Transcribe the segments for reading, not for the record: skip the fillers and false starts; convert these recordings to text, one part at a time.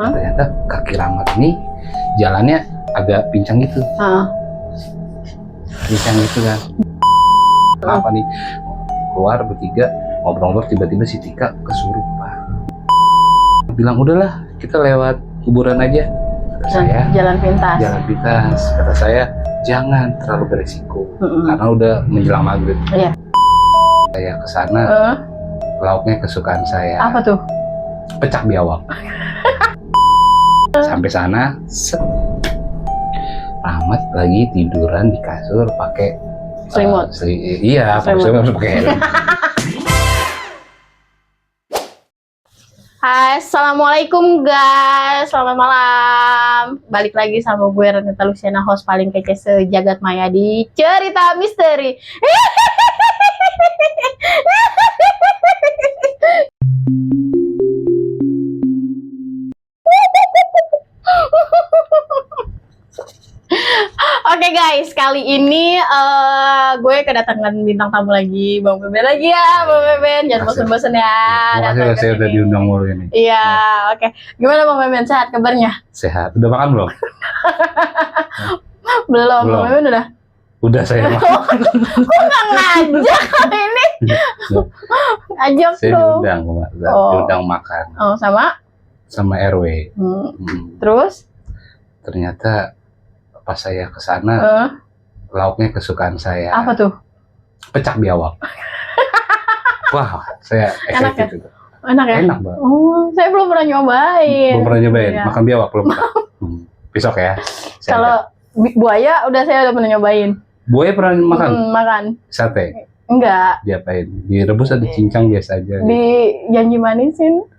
Ternyata kaki Rahmat ini jalannya agak pincang gitu. Pincang gitu kan. Kenapa nih? Keluar bertiga ngobrol-ngobrol, tiba-tiba si Tika kesurupan. Bilang udahlah kita lewat kuburan aja. Kata saya jalan pintas. Jalan pintas. Kata saya jangan terlalu beresiko karena udah menjelang maghrib. Iya. Saya kesana, lauknya kesukaan saya. Apa tuh? Pecak biawak. Sampai sana, set. Rahmat lagi tiduran di kasur pakai selimut. Iya, pakai selimut pakai helm. Hai, assalamualaikum guys, selamat malam. Balik lagi sama gue Renita Luciana, host paling kece sejagat maya di cerita misteri. Oke guys, kali ini gue kedatangan bintang tamu lagi, Bang Beben lagi ya, Bang Beben. Jangan bosan-bosan ya. Makasih saya udah diundang mulu ini. Iya, oke. Gimana Bang Beben, sehat kabarnya? Sehat. Udah makan belum? Belum. Bang Beben udah? Udah saya makan. Kok nggak ngajak ini? Ajak Saya tuh. diundang makan. Oh, Sama RW. Terus? Ternyata pas saya kesana, lauknya kesukaan saya. Apa tuh? Pecak biawak. Wah, saya Enak ya? excited itu. Enak ya? Enak banget. Oh, saya belum pernah nyobain. Belum pernah nyobain? Iya. Makan biawak belum pernah? Besok ya. Kalau buaya saya udah pernah nyobain. Buaya pernah makan? Makan. Sate? Enggak. Diapain? Direbus atau dicincang biasa aja? Di janji manisin.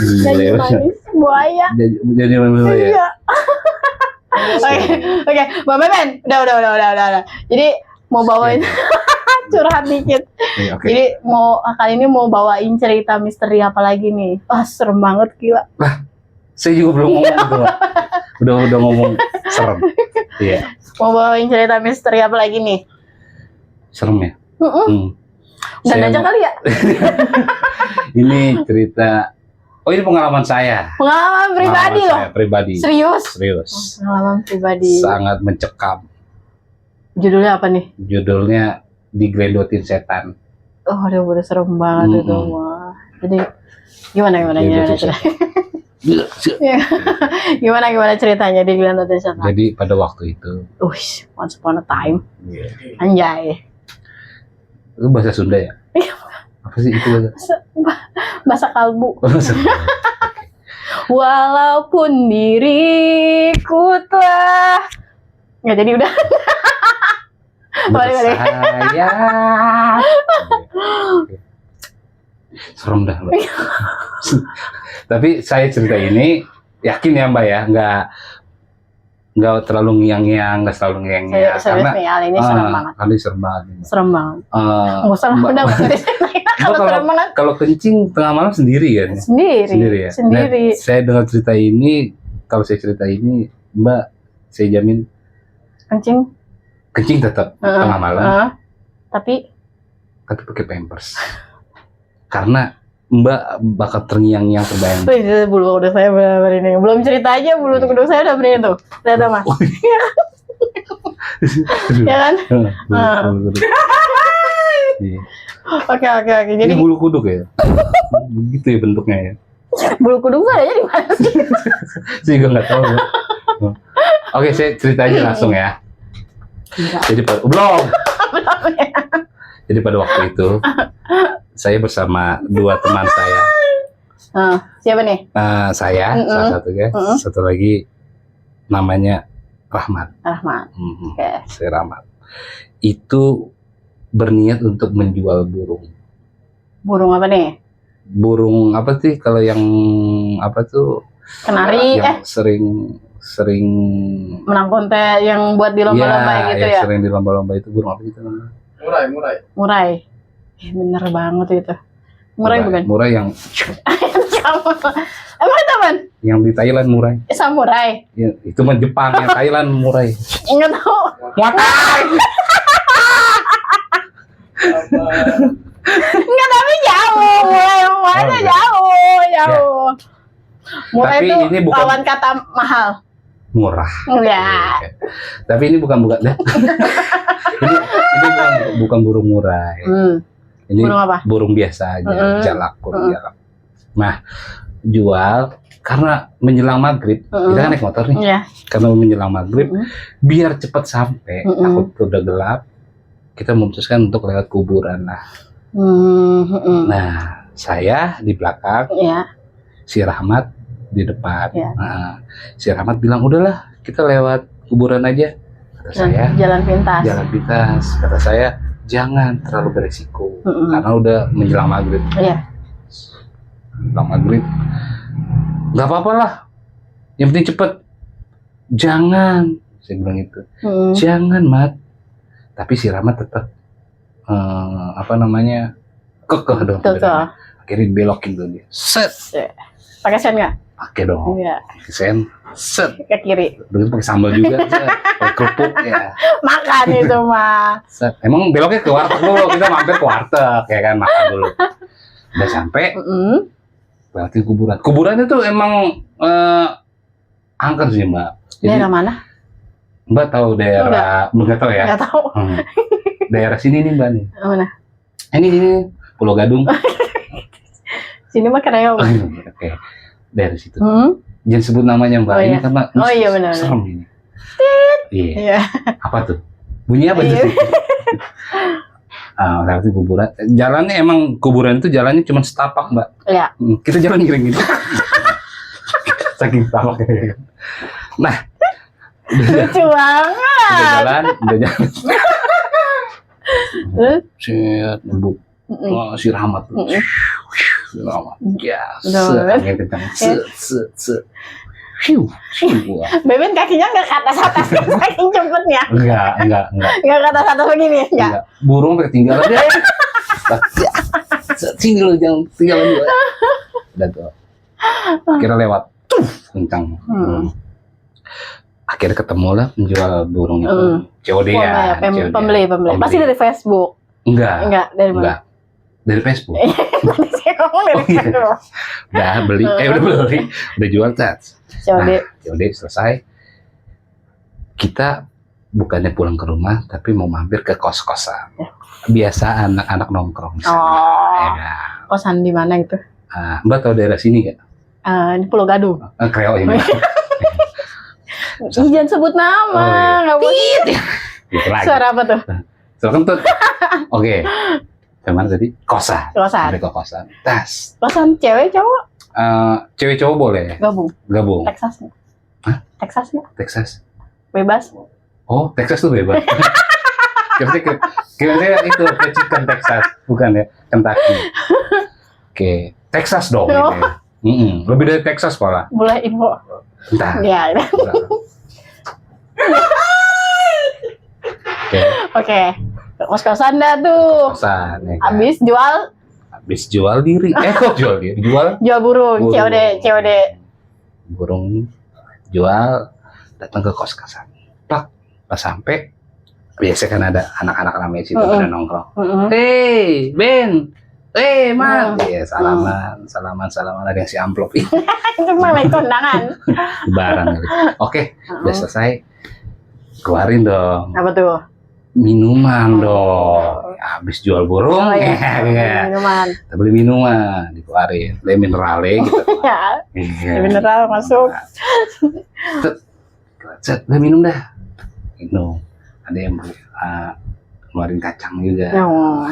Janji manis buaya. Jadi mana ya? Iya. Oke, Mbak Beben, udah. Jadi mau bawain curhat dikit. Oke. Jadi kali ini mau bawain cerita misteri apa lagi nih? Wah, serem banget gila. Saya juga belum ngomong gitu, Pak. Udah ngomong serem. Iya. Mau bawain cerita misteri apa lagi nih? Serem ya? Dan aja kali ya. Ini cerita. Oh, ini pengalaman saya. Pengalaman pribadi loh. Saya pribadi. Serius? Serius. Pengalaman pribadi. Sangat mencekam. Judulnya apa nih? Judulnya Diglendotin Setan. Oh, udah serem banget itu mah. Jadi gimana ceritanya? Gimana ceritanya di Diglendotin Setan? Jadi pada waktu itu. Once upon a time. Anjay. Itu bahasa Sunda ya? Apa sih itu Bahasa kalbu. Walaupun diriku telah nggak jadi udah. Balik. Saya. Serem dah. Tapi saya cerita ini yakin ya Mbak ya, nggak terlalu ngiang-ngiang, nggak selalu ngiang-ngiang karena ini serem banget. Kali serem banget. Serem banget. Nggak usah udah kalau kencing tengah malam sendiri kan? Sendiri ya. Sendiri. Nah, saya dengar cerita ini, kalau saya cerita ini, Mbak, saya jamin kencing tetap tengah malam. Tapi pakai pampers. Karena Mbak bakal terngiang-ngiang terbayang. Bulu udah saya bener-bener belum cerita aja bulu kuduk saya udah bener tuh. Lihat Mas. Ya kan? Oke. Jadi ini bulu kuduk ya? Begitu ya bentuknya ya? Bulu kuduk adanya di mana sih? Saya juga nggak tahu. Oke, saya cerita aja langsung ya. Jadi belum. Jadi pada waktu itu saya bersama dua teman saya. Siapa nih? Saya salah satunya, satu lagi namanya Rahmat. Okay. Saya Rahmat. Itu berniat untuk menjual burung. Burung apa nih? Burung apa sih kalau yang apa tuh? Kenari. Yang sering menang kontes yang buat di lomba-lomba gitu ya? Sering di lomba-lomba itu burung apa gitu namanya? Murai. Bener banget itu. Murai bukan? Murai yang emang itu apaan? Yang di Thailand murai. Samurai. Ya, itu mah Jepang, yang Thailand murai. Enggak tahu. Muatai. Enggak, tapi jauh. Mulai iya. jauh. Mulai Tapi itu ini bukan- lawan kata mahal. Murah. Ya. Iya. Tapi ini bukan ini bukan burung murai. Ini Burung apa? burung biasa aja, jalak, burung jalak. Nah, jual karena menjelang maghrib, kita kan naik motor nih. Iya. Karena menjelang maghrib, biar cepat sampai, takut udah gelap, kita memutuskan untuk lewat kuburan lah. Nah, saya di belakang, Iya. si Rahmat di depan. Iya. Nah, si Rahmat bilang, udahlah kita lewat kuburan aja. Kata saya, Jalan pintas. jalan pintas. Kata saya, jangan terlalu beresiko, karena udah menjelang maghrib. Iya. Menjelang maghrib, nggak apa-apa lah, yang penting cepet. Jangan, saya bilang itu. Jangan, Mat. Tapi si Rahmat tetap kekeh dong. Betul. Akhirnya belokin tuh dia. Set. Pakai sen nggak? Pakai dong. Iya. Sen. Set. Ke kiri. Udah pakai sambal juga. Set. Pakai kerupuk ya. Makan itu mah. Set. Emang beloknya ke warteg dulu. Kita mampir ke warteg ya kan, makan dulu. Udah sampai lewatin kuburan. Kuburan itu emang angker sih, Mbak. Jadi, Daerah mana? Mbak tahu daerah, nggak tahu ya? Nggak tahu. Daerah sini nih, Mbak nih. Mana? Ini Pulau Gadung. Sini mah Kreo. Oke. Daerah situ. Jangan sebut namanya, Mbak. Oh, Ini iya. karena Oh iya benar. serem ini. Iya. Iya. Apa tuh? Bunyi apa Iya. tuh? Lewati kuburan. Jalannya emang kuburan itu jalannya cuma setapak, Mbak. Iya. Kita jalan giring gitu. Saking setapaknya. Nah, Lucu banget. udah jalan. Terus? Cet, nembuk. Si Rahmat tuh. Si Rahmat. Ya, Udah, angin kencang. Set. Hiu. Wah. Beben kakinya nggak ke atas saking cepetnya. Enggak. Nggak ke atas begini ya? Enggak. Burung ketinggalan deh. Sini lo jangan tinggalan dulu. Udah tuh. Akhirnya lewat. Kencang. Akhirnya ketemu lah penjual burung itu. COD ya. COD. Pembeli. Pasti dari Facebook. Enggak. Dari mana? Enggak. Dari Facebook. Tadi saya ngomong dari Oh, iya. Facebook. Udah beli. Udah beli. Udah jual cat. COD. COD selesai. Kita bukannya pulang ke rumah, tapi mau mampir ke kos-kosan. Biasa anak-anak nongkrong di sana. Oh. Ya. Kosan di mana itu? Mbak tahu daerah sini nggak? Di Pulau Gadung. Kreo ini. Jangan sebut nama, nggak boleh. Gitu lagi. Suara apa tuh? Suara kentut. Oke. Kemana tadi? Kosan. Kosan. Sampai ke kosan. Tas. Kosan cewek cowok Cewek cowok boleh gabung. gabung. Texas nggak? Hah? Texas nggak? Texas. Bebas. Oh, Texas tuh bebas. Kira-kira itu ke chicken Texas, bukan ya? Kentucky. Oke, Texas dong. Oh. Gitu ya. Lebih dari Texas malah. Boleh info. Entah. Ya. Oke, Oke. Kos-kosan dah tuh. kosan. Ya kan? Habis jual Jual diri. Kok jual diri? Jual burung. burung. COD. Burung. Jual. Datang ke kos-kosan. Pas sampai, biasa kan ada anak-anak ramai situ pada nongkrong. Hei, Ben. Hei, Mak. Iya, salaman. Ada yang si amplop. Itu mah naik kondangan. Lebaran kali. Oke, udah selesai. Keluarin dong. Apa tuh? Minuman dong. Habis jual burung. Oh, iya. Minuman. Kita beli minuman, dikeluarin. Beli minerale gitu. Ya. Iya. Mineral masuk. Set, udah minum dah. Minum. Ada yang beli, keluarin kacang juga. Oh.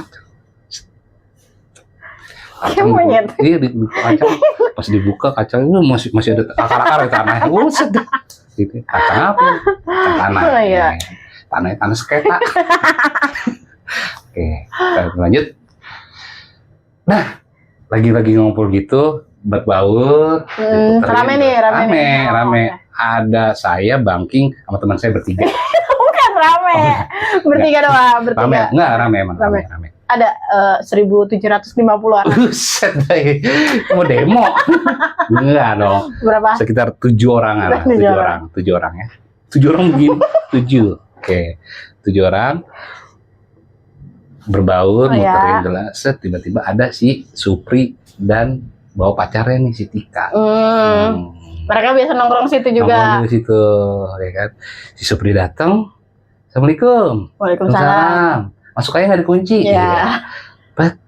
Kacang Kayak monyet. Iya, dibuka kacang. Pas dibuka kacang itu masih ada akar-akar di tanah. Sedap. Gitu. Kacang apa? Kacang tanah. Oh, iya. Tanah seketa. Oke, kita lanjut. Nah, lagi ngumpul gitu, berbaur. Rame nih. Rame. Ada saya, Bangking, sama teman saya bertiga. Bukan rame. Bertiga doang, bertiga. Rame? Enggak, rame emang. Rame. Rame. Ada 1.750 orang. Buset, mau demo? Enggak dong. Berapa? Sekitar 7 orang lah. 7 orang ya. 7 orang begini. 7. Oke. 7 orang. berbaur, Oh, ya. muterin gelas, set, tiba-tiba ada si Supri dan bawa pacarnya nih si Tika. Mereka biasa nongkrong situ juga. Nongkrong di situ, ya kan. Si Supri datang, Assalamualaikum. Waalaikumsalam. Masuk aja nggak dikunci. Ya. Pak,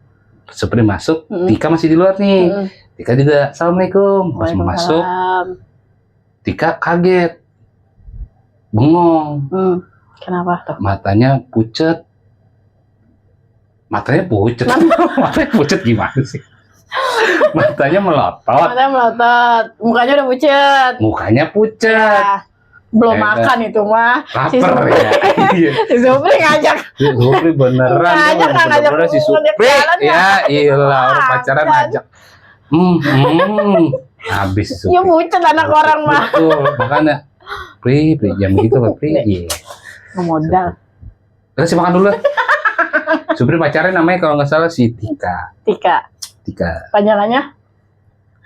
Supri masuk, Tika masih di luar nih. Tika juga, Assalamualaikum. Pas mau masuk, Tika kaget, bengong. Kenapa tuh? Matanya pucet. Matanya pucet gimana sih? Matanya melotot. Matanya melotot, mukanya udah pucet. Mukanya pucet. Ya, belum Ya, makan itu mah. Laper ya. Iya. Si Supri ngajak. Si Supri beneran. Ngajak, tuh, ngajak bener-bener si Supri. jalan, Ya iyalah, orang pacaran ngajak. Habis si Ya Supri. pucet anak orang mah. Betul, makanya. Pri, jam gitu Pak Pri. Iya. Modal. Kasih makan dulu. Supri pacarnya namanya kalau nggak salah si Tika. Tika. Panjangannya?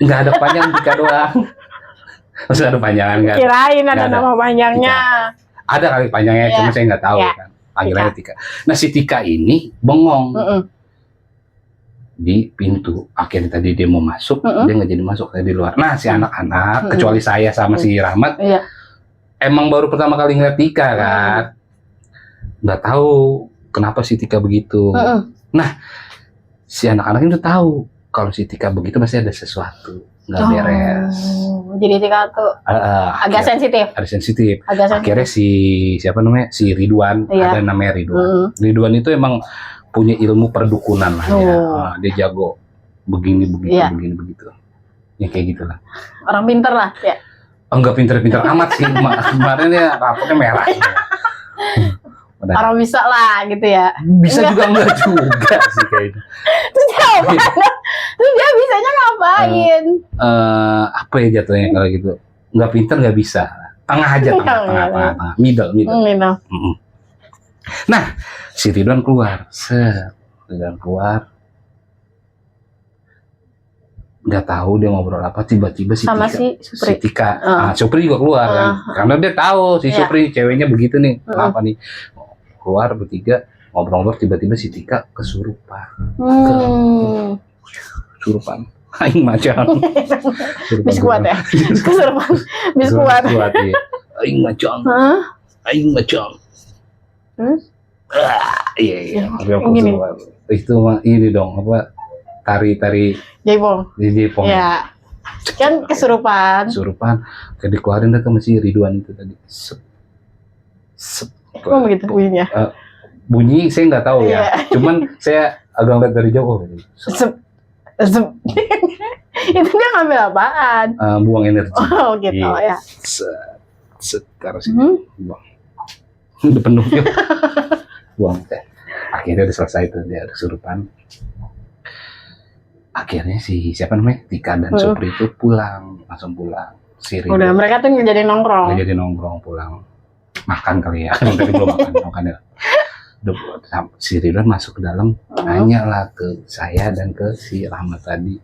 Nggak ada panjang, Tika doang. Maksudnya ada panjangan nggak? Kirain ada Nggak ada. nama panjangnya. Ada kali panjangnya, Ya. cuma saya nggak tahu Ya. kan. Panggilannya Tika. Nah si Tika ini bengong di pintu. Akhirnya tadi dia mau masuk, dia nggak jadi masuk, tadi di luar. Nah si anak-anak, kecuali saya sama si Rahmat, Iya. emang baru pertama kali ngeliat Tika kan. Nggak tahu kenapa si Tika begitu. Nah si anak-anak itu tahu kalau si Tika begitu pasti ada sesuatu nggak beres. Jadi Tika tuh agak sensitif. Ada sensitif. Agak sensitif. Akhirnya si siapa namanya si Ridwan, Iya. ada namanya Ridwan. Ridwan itu emang punya ilmu perdukunan lah ya. Dia jago begini begitu Iya. begini begitu. Ya kayak gitulah. Orang pinter lah ya. Enggak pinter-pinter amat sih. Kemarin ya rapotnya merah. Udah. Orang bisa lah gitu ya. Bisa juga enggak juga sih kayaknya. Terus dia apa? Terus dia bisanya ngapain? Apa ya jatuhnya kalau gitu? Enggak pinter enggak bisa. Tengah aja, tengah. Middle. Nah, si Ridwan keluar. Ridwan keluar. Nggak tahu dia ngobrol apa, tiba-tiba si Sama Tika, si Supri. Supri juga keluar kan. Karena dia tahu si Iya. Supri ceweknya begitu nih. Kenapa nih? Keluar bertiga ngobrol-ngobrol, tiba-tiba si Tika kesurupan. Kesurupan. Aing macan. Bis kuat ya. Kesurupan. Bis kuat. Iya. Aing macan. Aing macan. Iya. Gini. Itu mah ini dong apa? Tari Jaipong. Jaipong. Ya. Kan kesurupan. Kayak dikeluarin dah sama si Ridwan itu tadi. Sep. Kok begitu bunyinya? Bunyi saya nggak tahu ya. Iya. Cuman saya agak ngeliat dari jauh. Sep. Itu dia ngambil apaan? Buang energi. Oh gitu Iya. ya. Taruh sini. Buang. Udah penuh yuk. Buang teh. Akhirnya udah selesai tuh, dia kesurupan. Akhirnya si siapa namanya Tika dan Supri itu langsung pulang. Si Ridwan. Udah mereka tuh jadi nongkrong. Nggak jadi nongkrong, pulang makan kali ya. Tadi belum makan ya. Si Ridwan masuk ke dalam, nanya lah ke saya dan ke si Rahmat tadi,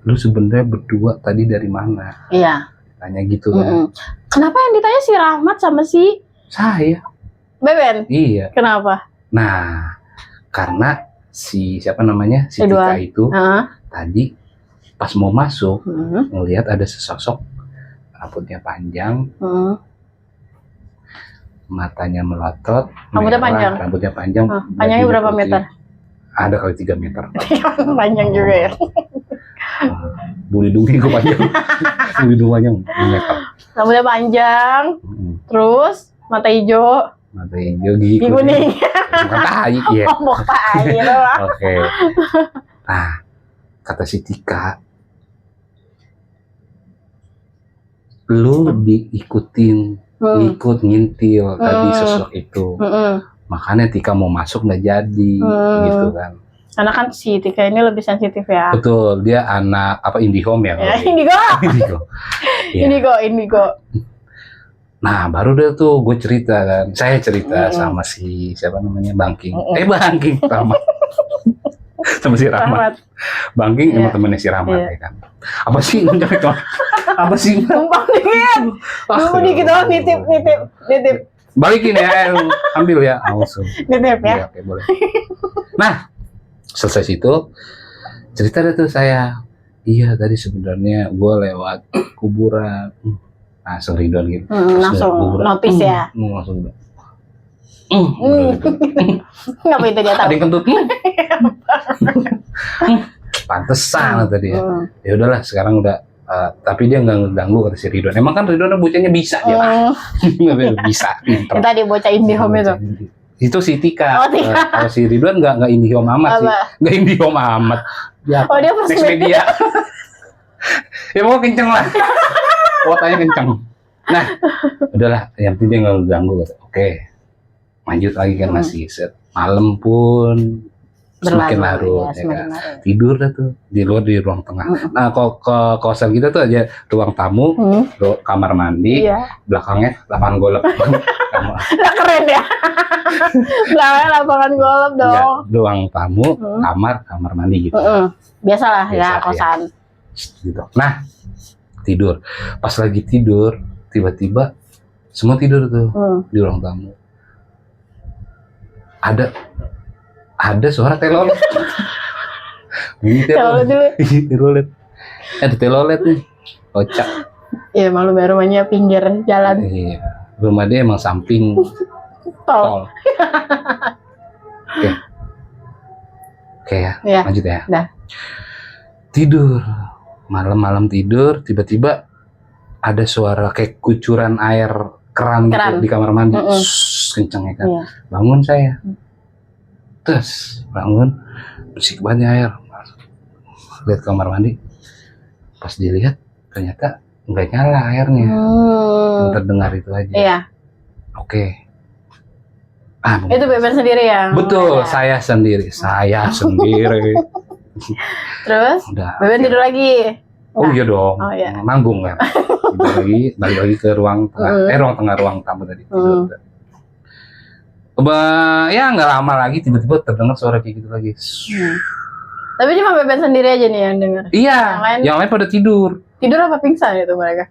lu sebenarnya berdua tadi dari mana? Iya. Tanya gitu kan. Kenapa yang ditanya si Rahmat sama si Saya. Beben? Iya. Kenapa? Nah, karena si siapa namanya si Ridwan. Tika itu tadi pas mau masuk ngelihat ada sesosok rambutnya panjang, matanya melotot, Rambutnya merah, panjang? rambutnya panjang. Panjangnya bajunya berapa putih. meter? Ada kali 3 meter. Panjang juga ya. Bulu hidungnya gue panjang. Bulu hidung panjang 2 meter. Rambutnya panjang, terus mata hijau, Mata hijau, gigi gigi kuning. Bukan tai, iya. Ngomong tai doang. Oke. Nah, kata si Tika, lu diikutin, ikut ngintil tadi sosok itu. Makanya Tika mau masuk nggak jadi, gitu kan. Karena kan si Tika ini lebih sensitif ya. Betul, dia anak apa IndiHome ya? Ya, Indigo. Indigo. Iya. Indigo. Nah, baru deh tuh gue cerita kan. Saya cerita sama si siapa namanya Bangking. Bangking Rahmat. Sama si Rahmat. Bangking emang temennya si Rahmat ya kan. Apa sih? Apa sih? Tumpang dikit. Tunggu dikit doang, nitip. balikin ya, ambil ya, langsung. Nitip ya. Iya, oke, boleh. Nah, selesai situ, cerita deh tuh saya. Iya, tadi sebenarnya gue lewat kuburan. Langsung Ridwan gitu. Langsung Kuburan. notice ya. Langsung. Ngapa itu dia tahu? Ada yang kentut. Pantesan tadi ya. Ya udahlah, sekarang udah. Tapi dia nggak ngeganggu kata si Ridwan. Emang kan Ridwan bocahnya bisa dia lah. Bisa, pinter. Kita dia bocah IndiHome itu. Itu si Tika. Oh, Tika. Kalau si Ridwan nggak IndiHome amat sih. Nggak IndiHome amat. Ya, Oh, dia first next media. Ya mau kenceng lah. Kuotanya kenceng. Nah, udahlah. Yang penting dia nggak ngeganggu. Oke. Lanjut lagi kan masih set. Malam pun semakin larut, ya kan? Tidur dah tuh di luar di ruang tengah. Nah, kalau ke kosan kita tuh aja ruang tamu, kamar mandi, belakangnya lapangan golf. Lah keren ya. Belakangnya lapangan golf dong. Ya, ruang tamu, kamar mandi gitu. Biasalah ya kosan. Gitu. Nah, tidur. Pas lagi tidur, tiba-tiba semua tidur tuh di ruang tamu. Ada suara telolet. Telolet dulu. Telolet. Ada telolet nih. Kocak. Iya, malu baru rumahnya pinggir jalan. Iya. Rumah dia emang samping tol. Oke ya. Lanjut ya. Dah. Tidur. Malam-malam tidur, tiba-tiba ada suara kayak kucuran air keran. Gitu di kamar mandi. Kenceng ya kan. Bangun saya. Terus bangun, bersih banget air. Lihat kamar mandi, pas dilihat ternyata nggak nyala airnya. Yang terdengar itu aja. Iya. Oke. Itu Beben sendiri ya? Betul, saya sendiri. Terus? Udah. Beben tidur lagi? Oh iya dong. Oh, iya. Nanggung kan. Balik lagi ke ruang tengah. Ruang tamu tadi. Ya nggak lama lagi tiba-tiba terdengar suara kayak gitu lagi. Tapi cuma Beben sendiri aja nih yang dengar. Iya. Yang lain pada tidur. Tidur apa pingsan itu mereka?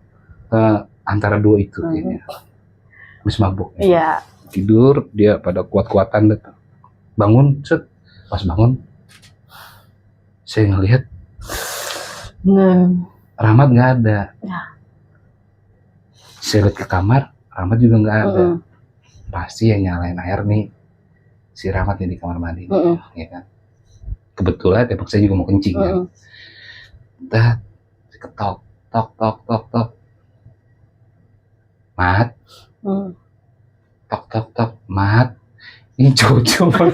Antara dua itu kayaknya. Habis mabuk. Iya. Tidur dia pada kuat-kuatan datang. Bangun, set. Pas bangun, saya ngelihat Rahmat nggak ada. Saya lihat ke kamar, Rahmat juga nggak ada. Pasti yang nyalain air nih si Rahmat yang di kamar mandi, ya kan. Kebetulan tembok saya juga mau kencing kan. Dah ketok, tok. Mat, tok, Mat. Ini cowok.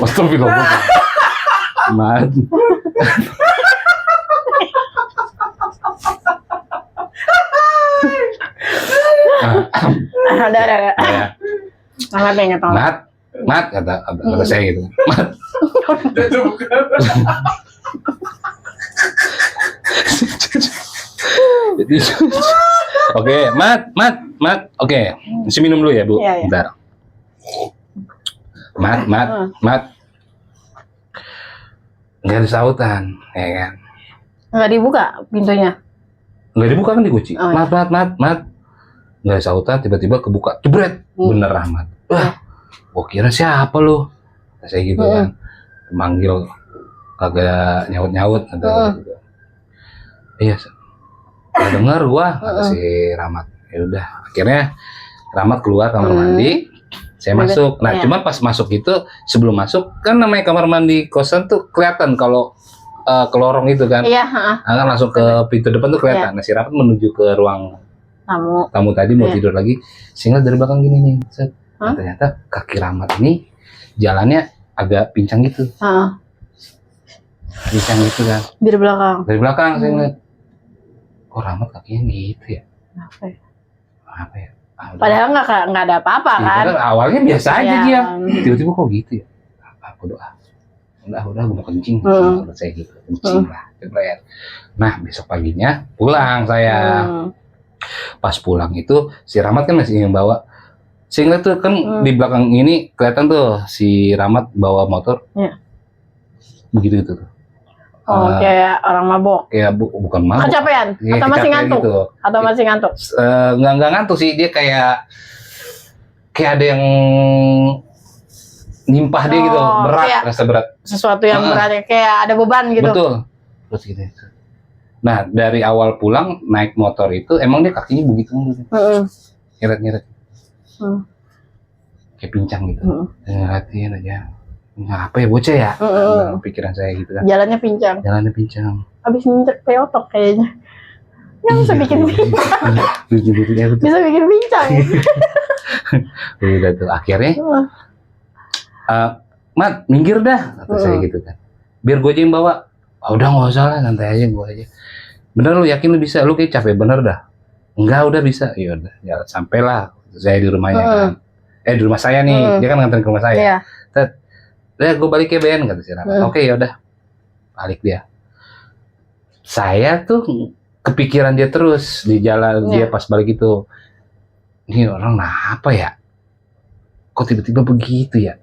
Astagfirullah. Mat. Ada. Sangat pengen tahu. Mat, kata saya gitu. Mat. Oke, Mat. Oke, mesti minum dulu ya, Bu. Iya. Bentar. Mat. Nggak ada sautan, ya kan? Nggak dibuka pintunya? Nggak dibuka kan dikunci. Mat. Nggak ada sautan, tiba-tiba kebuka, jebret, bener Rahmat. Wah, gua kira siapa lu? Saya gitu kan, manggil kagak nyaut gitu. Iya, nggak denger gua, kata si Rahmat. Ya udah, akhirnya Rahmat keluar kamar mandi. Saya masuk. Nah, cuma pas masuk itu, sebelum masuk kan namanya kamar mandi kosan tuh kelihatan kalau ke lorong itu kan. Iya. Kan langsung ke pintu depan tuh kelihatan. Nah, si Rahmat menuju ke ruang tamu tadi mau tidur lagi. Sehingga dari belakang gini nih, set. Nah, ternyata kaki Rahmat ini jalannya agak pincang gitu. Pincang gitu kan. Dari belakang saya ngeliat. Kok Rahmat kakinya gitu ya? Apa ya? Padahal nggak ada apa-apa kan? Awalnya biasa aja dia. Tiba-tiba kok gitu ya? Aku doa. Udah gue mau kencing. Saya gitu, kencing lah. Nah, besok paginya pulang saya. Pas pulang itu si Rahmat kan masih yang bawa. Sehingga tuh kan di belakang ini kelihatan tuh si Rahmat bawa motor. Begitu tuh. kayak orang mabok. Kayak bukan mabok. Kecapean? Kayak Atau masih kecapean ngantuk? gitu. Atau masih ngantuk? Nggak ngantuk sih, dia kayak ada yang nimpah dia gitu, berat, kayak rasa berat. Sesuatu yang berat, kayak ada beban gitu. Betul. Terus gitu. Nah, dari awal pulang naik motor itu emang dia kakinya begitu mulu. Nyeret-nyeret. Kayak pincang gitu. Ngeliatin aja. Apa ya bocah ya? Pikiran saya gitu kan. Jalannya pincang. Habis nginjek peotok kayaknya. Nggak bisa bikin pincang. Bisa bikin pincang. Udah tuh akhirnya. Mat, minggir dah, kata saya gitu kan. Biar gue aja yang bawa. Udah nggak usah lah, santai aja gue aja. Bener lu yakin lu bisa? Lu kayak capek bener dah. Enggak, udah bisa. Ya udah, ya sampailah saya di rumahnya kan. Di rumah saya nih, dia kan nganterin ke rumah saya. Iya. Udah gue balik ya Ben, kata si Rahmat. Oke, ya udah. Balik dia. Saya tuh kepikiran dia terus di jalan dia pas balik itu. Ini orang apa ya? Kok tiba-tiba begitu ya?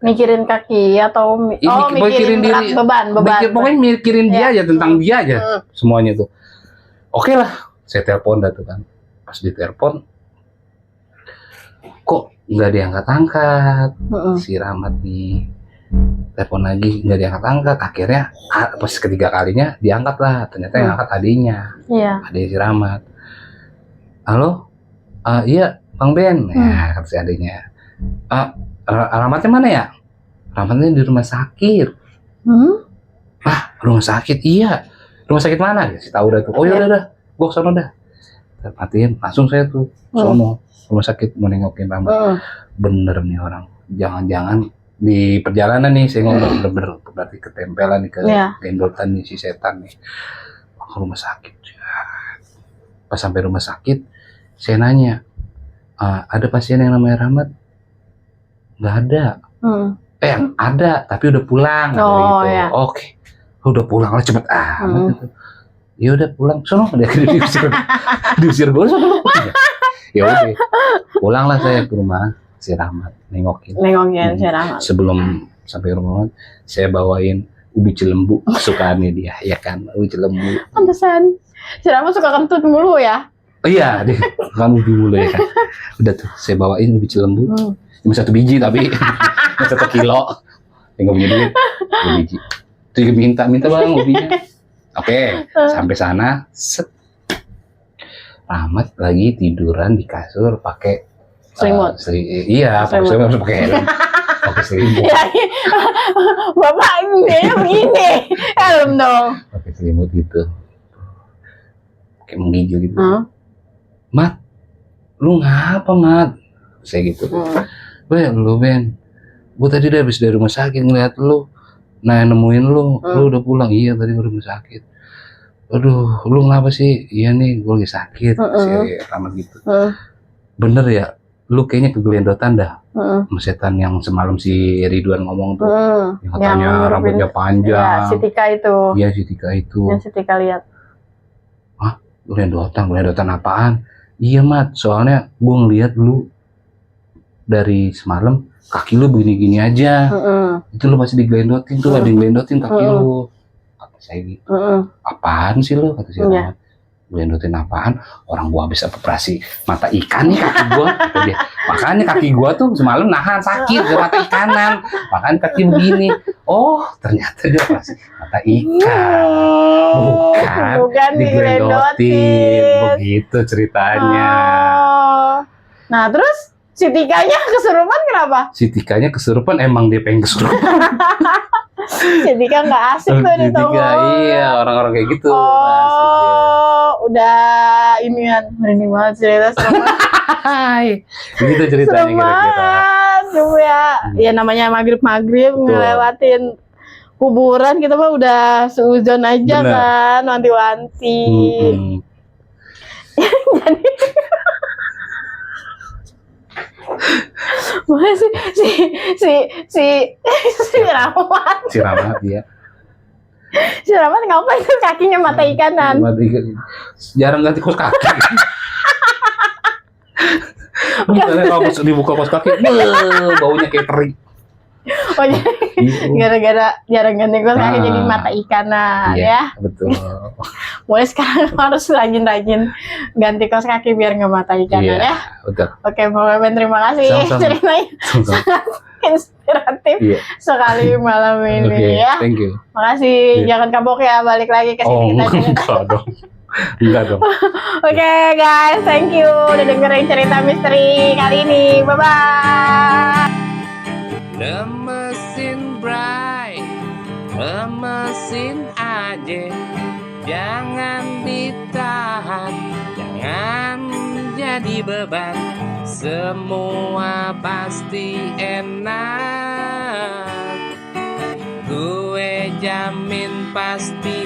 Mikirin kaki atau mikirin diri, beban. Pokoknya mikirin dia aja, tentang dia aja semuanya tuh. Oke lah, saya telepon dah tuh kan. Pas ditelepon, kok nggak diangkat-angkat si Rahmat nih. Telepon lagi nggak diangkat-angkat. Akhirnya pas ketiga kalinya diangkat lah. Ternyata yang angkat adiknya. Adik si Rahmat. Halo, iya Bang Ben. Ya kata si adiknya. Rahmatnya mana ya? Rahmatnya di rumah sakit. Rumah sakit? Iya. Rumah sakit mana? Ya, si tahu dah tuh. Oh ya udah, gua kesana dah. Matiin, langsung saya tuh sono rumah sakit mau nengokin Rahmat. Bener nih orang. Jangan-jangan di perjalanan nih saya ngomong bener-bener berarti ketempelan nih ke gendotan nih si setan nih. Ke rumah sakit. Pas sampai rumah sakit, saya nanya, ada pasien yang namanya Rahmat? Nggak ada. Ada, tapi udah pulang. Gitu. Oke. Udah pulang lah cepet amat gitu. Ya udah pulang. Sono dia diusir gue sono. Ya udah. Pulanglah saya ke rumah si Rahmat, nengokin si Rahmat. Sebelum sampai rumah saya bawain ubi cilembu kesukaannya dia, ya kan? Ubi cilembu. Pantesan. Si Rahmat suka kentut mulu ya? Iya, dia kan ubi mulu ya kan. Udah tuh saya bawain ubi cilembu. Cuma 1 biji tapi 1 kilo. Enggak punya duit. 2 biji. Itu minta Bang ubinya. Oke, sampai sana set. Rahmat lagi tiduran di kasur pakai selimut. Iya, pakai selimut pakai helm. Pakai selimut. Bapak ini begini. Helm dong. Pakai selimut gitu. Kayak menggigil gitu. Mat, lu ngapa Mat? Saya gitu. Lu Ben, gue tadi udah habis dari rumah sakit ngeliat lu, nemuin lu udah pulang. Iya tadi gue rumah sakit. Aduh, lu ngapa sih? Iya nih, gue lagi sakit. Si Rahmat gitu. Bener ya, lu kayaknya kegelendotan dah. Sama setan yang semalam si Ridwan ngomong tuh. Yang katanya rambutnya panjang. Ya, si Tika itu. Iya, si Tika itu. Yang si Tika lihat. Hah? Gelendotan apaan? Iya Mat, soalnya gue ngeliat lu dari semalam kaki lu begini-gini aja. Itu lu masih digelendotin tuh, ada yang gelendotin kaki lu. Kata saya gitu. Apaan sih lu? Kata si Rahmat. Gelendotin apaan? Orang gua habis operasi mata ikan nih kaki gua. Kata dia. Makanya kaki gua tuh semalam nahan sakit ke mata ikanan. Makanya kaki begini. Oh, ternyata dia operasi mata ikan. Bukan digelendotin. Begitu ceritanya. Nah, terus si Tikanya kesurupan kenapa? Si Tikanya kesurupan, emang dia pengen kesurupan. Si Tika nggak asik tuh di Tomo. Iya, orang-orang kayak gitu. Udah ini kan, merinding banget cerita serem. Begitu ceritanya kira-kira. Cuma ya namanya maghrib ngelewatin kuburan, kita mah udah seuzon aja. Bener. Kan, wanti-wanti. Jadi makanya si Rahmat. Si Rahmat ya. Si Rahmat ngapain tuh kakinya mata ikanan? Jarang ganti kos kaki. Misalnya kalau dibuka kos kaki, baunya kayak teri. Oh, jadi gara-gara jarang ganti kaos kaki jadi mata ikanan ya. Betul. Mulai sekarang harus rajin-rajin ganti kaos kaki biar nggak mata ikanan ya. Betul. Oke, Bang Beben, terima kasih ceritanya sangat inspiratif sekali malam ini ya. Thank you. Makasih, jangan kabok ya, balik lagi ke sini kita cerita. Enggak dong. Oke guys, thank you udah dengerin cerita misteri kali ini. Bye-bye. Lemesin bright, lemesin aja, jangan ditahan, jangan jadi beban, semua pasti enak, gue jamin pasti